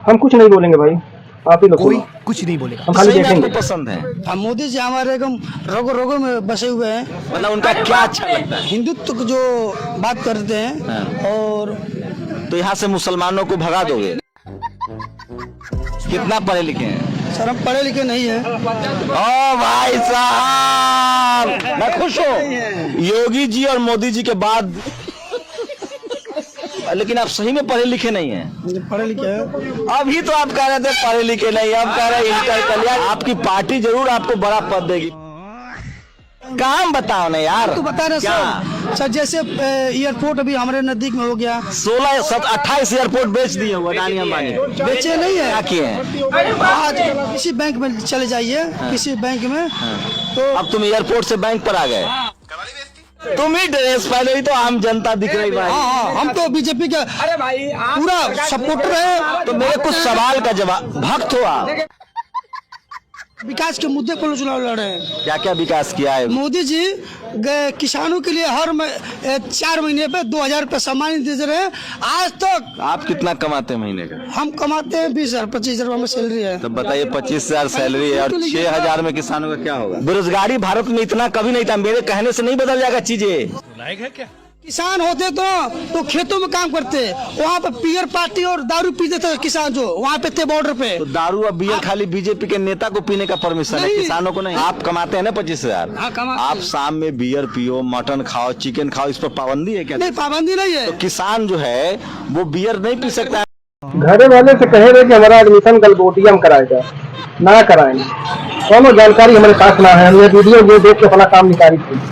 हम कुछ नहीं बोलेंगे भाई, आप ही लोग कोई सुनो। कुछ नहीं बोलेगा। हम खाली सही में आपको देखेंगे। पसंद है? अब मोदी जी हमारे एकदम रगों रगों में बसे हुए हैं। मतलब उनका क्या अच्छा लगता है? हिंदुत्व को जो बात करते हैं हाँ। और तो यहाँ से मुसलमानों को भगा दोगे? कितना पढ़े लिखे हैं? सर हम पढ़े लिखे नहीं है। ओ भाई साहब, मैं खुश हूँ योगी जी और मोदी जी के बाद। लेकिन आप सही में पढ़े लिखे नहीं हैं। पढ़े लिखे हैं। अभी तो आप कह रहे थे पढ़े लिखे नहीं, अब कह रहे इंटर कर लिया। आपकी पार्टी जरूर आपको बड़ा पद देगी। काम बताओ ना यार। तो बता रहे क्या? सर जैसे एयरपोर्ट अभी हमारे नजदीक में हो गया। 28 एयरपोर्ट बेच दिए हुए अदानी अंबानी। बेचे नहीं है। क्या किए हैं? आज किसी बैंक में चले जाइए, किसी बैंक में तो अब तुम एयरपोर्ट से बैंक पर आ गए। तुम ही ड्रेस पहले ही तो आम जनता दिख रही भाई। हाँ हम तो बीजेपी के पूरा सपोर्टर है। तो मेरे कुछ सवाल का जवाब, भक्त हो आप? विकास के मुद्दे पर चुनाव लड़ रहे हैं। क्या क्या विकास किया है? मोदी जी किसानों के लिए हर 4 महीने पे 2000 रुपये सम्मान दे रहे हैं। आज तक आप कितना कमाते हैं महीने का? हम कमाते हैं 20,000 25,000 में सैलरी है। तो बताइए 25,000 सैलरी है और 6,000 में किसानों का क्या होगा? बेरोजगारी भारत में इतना कभी नहीं था। मेरे कहने से नहीं बदल जाएगा चीजें। किसान होते तो खेतों में काम करते, वहाँ पे पियर पार्टी और दारू पीते थे किसान जो वहाँ पे थे बॉर्डर पे। तो दारू और बियर खाली बीजेपी के नेता को पीने का परमिशन है, नहीं। किसानों को नहीं। आप कमाते हैं ना 25,000। हाँ, कमाते आप हैं। शाम में बियर पियो, मटन खाओ, चिकन खाओ, इस पर पाबंदी है क्या? नहीं पाबंदी नहीं है। तो किसान जो है वो बियर नहीं पी सकता है। घरे वाले से कहे रहे कि हमारा एडमिशन गलगोटिया में कराएगा, ना कराएंगे। कोनो जानकारी हमारे पास ना है, हमने वीडियो ये देख के अपना काम निकाली थी।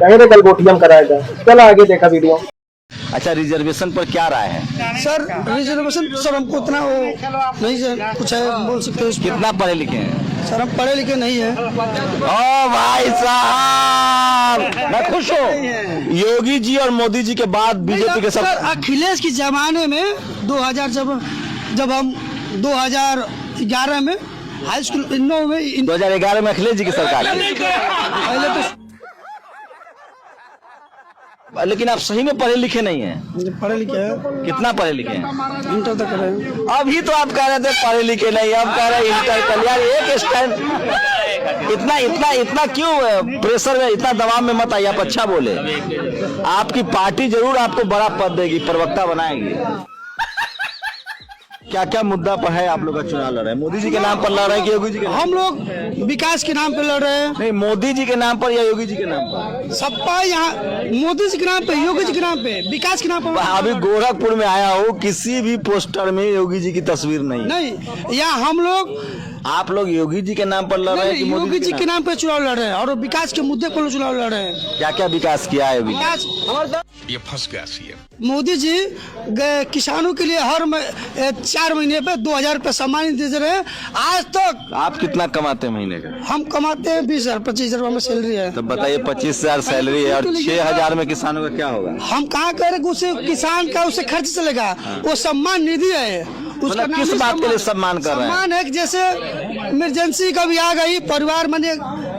कहे रहे गलगोटिया में कराएगा, चला आगे देखा वीडियो। अच्छा, रिजर्वेशन पर क्या राय है? सर रिजर्वेशन सर हमको उतना वो नहीं सर कुछ है बोल सकते हो। कितना पढ़े लिखे हैं? सर हम पढ़े लिखे नहीं है। ओ भाई साहब, मैं खुश हूँ योगी जी और मोदी जी के बाद बीजेपी के सर सब। अखिलेश के जमाने में 2000 जब हम 2011 में हाई स्कूल इन्नो में 2011 में अखिलेश जी की सरकार थी। पहले तो लेकिन आप सही में पढ़े लिखे नहीं हैं। पढ़े लिखे हैं। कितना पढ़े लिखे हैं? इंटर तक करे हैं। अभी तो आप कह रहे थे पढ़े लिखे नहीं, अब कह रहे इंटर कर लिया। एक स्टैंड इतना इतना इतना क्यों प्रेशर में, इतना दबाव में मत आइए। आप अच्छा बोले। आपकी पार्टी जरूर आपको बड़ा पद देगी, प्रवक्ता बनाएगी। क्या क्या मुद्दा पर है आप लोग का चुनाव लड़ रहे हैं? मोदी जी के नाम पर लड़ रहे हैं कि योगी जी के नाम? हम लोग विकास के नाम पे लड़ रहे हैं। नहीं, मोदी जी के नाम पर या योगी जी के नाम पर? सपा यहाँ मोदी जी के नाम पे, योगी जी के नाम पे, विकास के नाम पे अभी गोरखपुर में आया हूँ, किसी भी पोस्टर में योगी जी की तस्वीर नहीं। नहीं। यहाँ हम लोग आप लोग योगी जी के नाम पर लड़ रहे हैं कि मोदी योगी जी के नाम पे चुनाव लड़ रहे हैं और विकास के मुद्दे पर चुनाव लड़ रहे हैं। क्या क्या विकास किया है योगी? विकास ये फंस गया सीएम। मोदी जी किसानों के लिए हर 4 महीने पे 2000 रुपये सम्मान दे रहे हैं। आज तक आप कितना कमाते हैं महीने का? हम कमाते हैं 20,000 25,000 में सैलरी है। तो बताइए 25,000 सैलरी है और 6,000 में किसानों का क्या होगा? हम कहाँ कह रहे हैं कि उसे किसान का उसे खर्च चलेगा। वो सम्मान निधि है। उसका मतलब नाम किस ही बात के लिए सम्मान कर रहे हैं? सम्मान है कि जैसे इमरजेंसी कभी आ गई, परिवार मैंने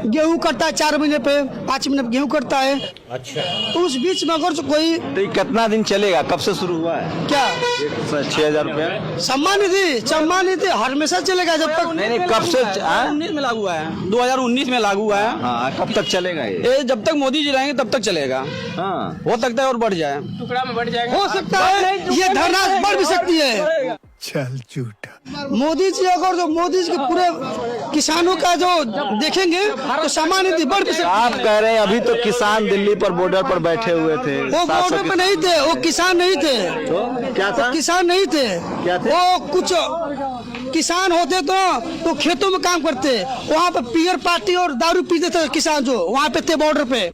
गेहूं करता है 4 महीने पे, 5 महीने पे गेहूं करता है। अच्छा। तो उस बीच में अगर कोई तो ये कितना दिन चलेगा? कब से शुरू हुआ है? क्या 6,000 रुपया? सम्मान निधि हमेशा चलेगा जब तक। नहीं, कब से? 2019 में लागू हुआ है। 2019 में लागू हुआ है। हाँ, कब तक चलेगा ये? ये जब तक मोदी जी रहेंगे तब तक चलेगा। हाँ, हो सकता है और बढ़ जाए। हो सकता है ये धरना बढ़ भी सकती है। चल झूठा। मोदी जी अगर जो मोदी जी के पूरे किसानों का जो देखेंगे तो सम्मान निधि बढ़ भी सकती है। आप कह रहे हैं अभी तो किसान दिल्ली पर बॉर्डर पर बैठे हुए थे। वो 700 बॉर्डर पे नहीं थे, वो किसान नहीं थे। तो क्या था? किसान नहीं थे। क्या थे? वो कुछ किसान होते तो खेतों में काम करते, वहाँ पे पियर पार्टी और दारू पीते थे किसान जो वहाँ पे थे बॉर्डर पे।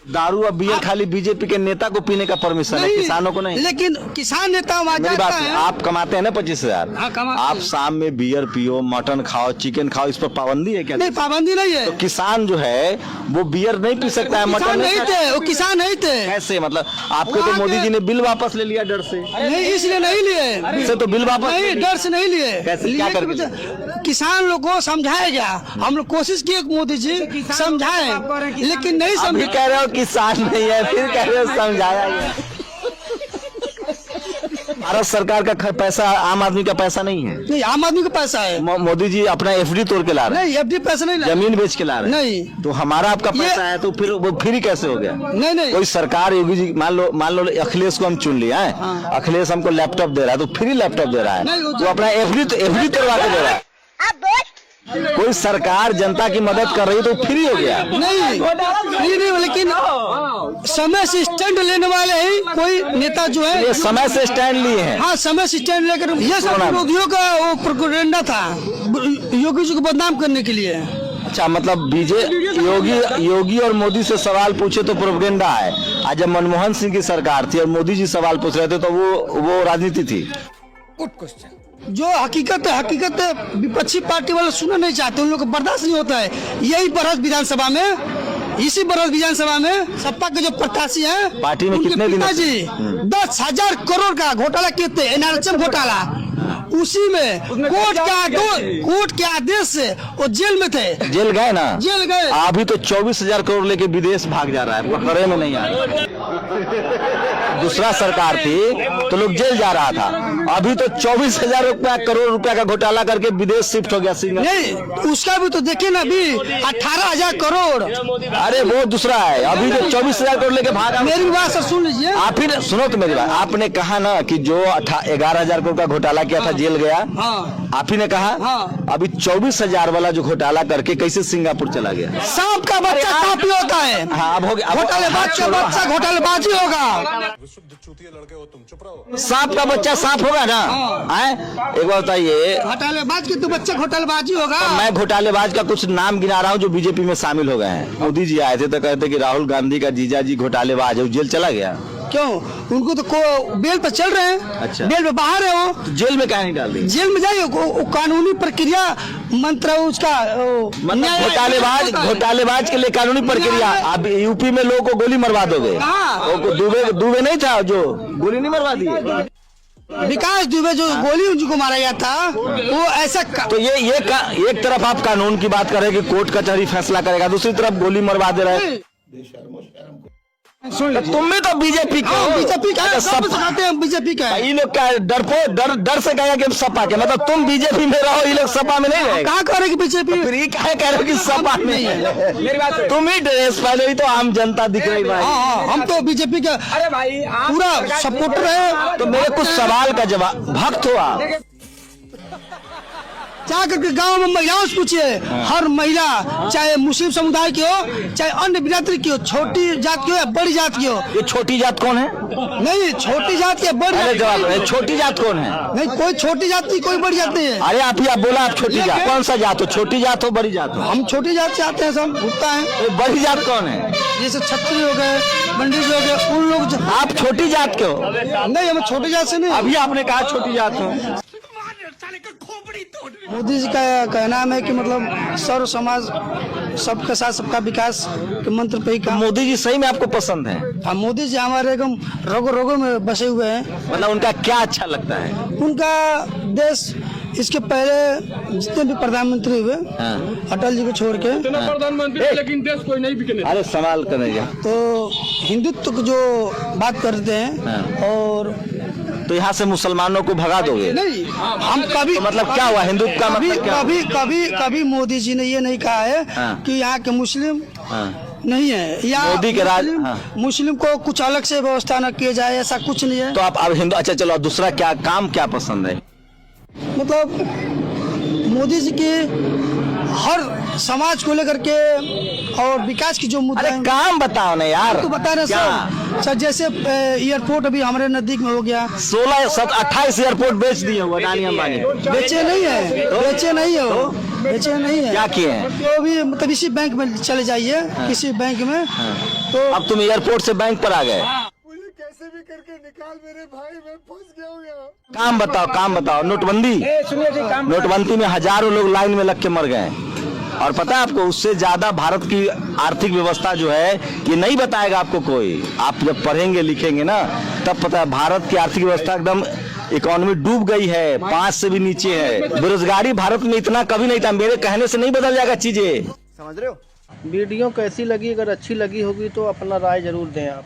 दारू और बियर खाली बीजेपी के नेता को पीने का परमिशन है, किसानों को नहीं। लेकिन किसान नेता वहाँ मेरी जाता बात है। आप कमाते हैं ना 25,000। हाँ, कमाते आप हैं। शाम में बियर पियो, मटन खाओ, चिकन खाओ, इस पर पाबंदी है क्या? नहीं पाबंदी नहीं है। तो किसान जो है वो बियर नहीं पी सकता है, किसान मटन नहीं थे, वो किसान नहीं थे। कैसे? मतलब आपको तो वहाँ मोदी के- जी ने बिल वापस ले लिया डर से। नहीं इसलिए नहीं लिए, से तो बिल वापस नहीं डर से नहीं लिए। कैसे? क्या लिए करके? कि किसान लोग को समझाया गया। हम लोग कोशिश किए मोदी जी समझाए, लेकिन नहीं अभी समझे। कह रहे हो किसान नहीं है, फिर कह रहे हो समझाया गया। भारत सरकार का पैसा आम आदमी का पैसा नहीं है। नहीं, आम आदमी का पैसा है। मोदी जी अपना एफडी तोड़ के ला रहे हैं, नहीं, एफडी पैसा नहीं लाया। जमीन बेच के ला रहे हैं। नहीं, तो हमारा आपका ये- पैसा है तो फिर वो फ्री कैसे हो गया? नहीं नहीं, कोई सरकार योगी जी मान लो अखिलेश को हम चुन लिया है, हाँ। अखिलेश हमको लैपटॉप दे रहा है तो फ्री लैपटॉप दे रहा नहीं, है, वो वो अपना एफडी तोड़वा के दे रहा है। कोई सरकार जनता की मदद कर रही है तो फ्री हो गया। नहीं फ्री नहीं, लेकिन समय से स्टैंड लेने वाले ही कोई नेता जो है, ये समय से स्टैंड लिए हैं। हाँ समय से स्टैंड लेकर, ये सब विरोधियों का वो प्रोपेगेंडा था योगी जी को बदनाम करने के लिए। अच्छा, मतलब योगी और मोदी से सवाल पूछे तो प्रोपेगेंडा है। आज जब मनमोहन सिंह की सरकार थी और मोदी जी सवाल पूछ रहे थे तो वो राजनीति थी। जो हकीकत है विपक्षी पार्टी वाले सुनना नहीं चाहते, उन लोग को बर्दाश्त नहीं होता है। यही बरस विधानसभा में, इसी बरस विधानसभा में सपा के जो प्रत्याशी हैं, पार्टी में उनके कितने दिनों से? पिताजी 10,000 करोड़ का घोटाला किए थे, एनआरएचएम घोटाला। उसी में कोर्ट के आदेश से वो जेल में थे। जेल गए ना? जेल गए। अभी तो 24,000 करोड़ लेके विदेश भाग जा रहा है, पकड़े में नहीं आ रहा। दूसरा सरकार थी तो लोग जेल जा रहा था, अभी तो 24,000 करोड़ रुपया का घोटाला करके विदेश शिफ्ट हो गया सिंगापुर। नहीं, उसका भी तो देखिए ना, अभी 18,000 करोड़। अरे वो दूसरा है, अभी तो 24,000 करोड़ लेके भागा। मेरी बात सर सुन लीजिए। आप ही सुनो तो मेरी बात, आपने कहा ना कि जो 11,000 करोड़ का घोटाला किया था जेल गया। हाँ। आप ही ने कहा। हाँ। अभी 24,000 वाला जो घोटाला करके कैसे सिंगापुर चला गया? सांप का बच्चा काफी होता है। हाँ, अब हो गया। घोटालेबाज का बच्चा घोटालेबाजी होगा। सांप का बच्चा सांप होगा ना? हैं? एक बात बताइए, घोटालेबाज के तो बच्चा घोटालेबाजी होगा। मैं घोटालेबाज का कुछ नाम गिना रहा हूँ जो बीजेपी में शामिल हो गए हैं। मोदी जी आए थे तो कहते कि राहुल गांधी का जीजा जी घोटालेबाज है, वो जेल चला गया। क्यों? उनको तो बेल पर चल रहे हैं। अच्छा। बेल पे बाहर है वो। तो जेल में क्या नहीं डाल दी? जेल में जाइए, वो कानूनी प्रक्रिया मंत्र उसका मतलब घोटालेबाज के लिए कानूनी प्रक्रिया। अब यूपी में लोगों को गोली मरवा दोगे? हाँ। दुबे नहीं था जो गोली नहीं मरवा दी? विकास दुबे जो गोली उनको मारा गया था, वो ऐसा तो ये एक तरफ आप कानून की बात कर रहे हैं कि कोर्ट कचहरी फैसला करेगा, दूसरी तरफ गोली मरवा दे रहे हैं। तुम भी तो बीजेपी के हो। बीजेपी का सब सिखाते हैं, बीजेपी का है। ये लोग क्या डर से कहेगा कि सपा के, मतलब तुम बीजेपी में रहो, ये लोग सपा में नहीं रहेगा। कहाँ कह रहे कि बीजेपी? फिर ये क्या कह रहे हो कि सपा में नहीं है? मेरी बात, तुम ही ड्रेस पहले ही तो आम जनता दिख रही भाई। हाँ, हम तो बीजेपी का पूरा सपोर्टर है। तो मेरे कुछ सवाल का जवाब, भक्त हो आप? जा करके गांव में महिलाओं से पूछिए, हर महिला चाहे मुस्लिम समुदाय की हो, चाहे अन्य बिरादरी की हो, छोटी जात की हो या बड़ी जात की हो। ये छोटी जात कौन है? नहीं, छोटी जात की बड़ी अरे जात जवाब, छोटी जात कौन है? नहीं, कोई छोटी जात नहीं, कोई बड़ी जात नहीं है। अरे आप बोला आप छोटी जात, कौन सा जात हो? छोटी जात हो बड़ी जात हो? हम छोटी जात से आते हैं, सब भुगता है। ये बड़ी जात कौन है? जैसे छत्री हो गए, पंडित हो गए, उन लोग आप छोटी जात के हो? नहीं, हम छोटी जात से नहीं। अभी आपने कहा छोटी जात हो। मोदी जी का कहना है कि मतलब सर्व समाज सबके साथ सबका विकास के मंत्र पे ही काम। मोदी जी सही में आपको पसंद है? हाँ, मोदी जी हमारे एकदम रगों में बसे हुए हैं। मतलब उनका क्या अच्छा लगता है? उनका देश, इसके पहले जितने भी प्रधानमंत्री हुए, हाँ। अटल जी को छोड़ के, प्रधानमंत्री, लेकिन देश कोई नहीं बिकने। अरे सवाल करेगा तो हिंदुत्व की जो बात करते हैं। हाँ। और तो यहाँ से मुसलमानों को भगा दोगे? नहीं, हम कभी तो मतलब क्या हुआ हिंदुत्व का मतलब क्या? कभी मोदी जी ने ये नहीं कहा है हाँ। कि यहाँ के मुस्लिम नहीं है या मोदी के राज, मुस्लिम को कुछ अलग से व्यवस्था न किया जाए, ऐसा कुछ नहीं है। तो आप अब हिंदू, अच्छा चलो दूसरा क्या काम क्या पसंद है? मतलब मोदी जी के हर समाज को लेकर के और विकास की जो मुद्दा अरे है, काम बताओ ना यार। तो बता रहे सर, जैसे एयरपोर्ट अभी हमारे नजदीक में हो गया। 28 एयरपोर्ट बेच दिए वो अडानी अंबानी। बेचे नहीं है, बेचे नहीं है। क्या किए हैं? तो भी मतलब इसी बैंक में चले जाइए, किसी बैंक में। तो अब तुम एयरपोर्ट से बैंक पर आ गए। कैसे भी करके निकाल मेरे भाई, मैं फंस गया हूँ। काम बताओ। नोटबंदी में हजारों लोग लाइन में लग के मर गए। और पता है आपको, उससे ज्यादा भारत की आर्थिक व्यवस्था जो है ये नहीं बताएगा आपको कोई। आप जब पढ़ेंगे लिखेंगे ना तब पता है भारत की आर्थिक व्यवस्था एकदम इकोनॉमी डूब गई है, 5 से भी नीचे है। बेरोजगारी भारत में इतना कभी नहीं था। मेरे कहने से नहीं बदल जाएगा चीजें, समझ रहे हो? वीडियो कैसी लगी? अगर अच्छी लगी होगी तो अपना राय जरूर दें आप।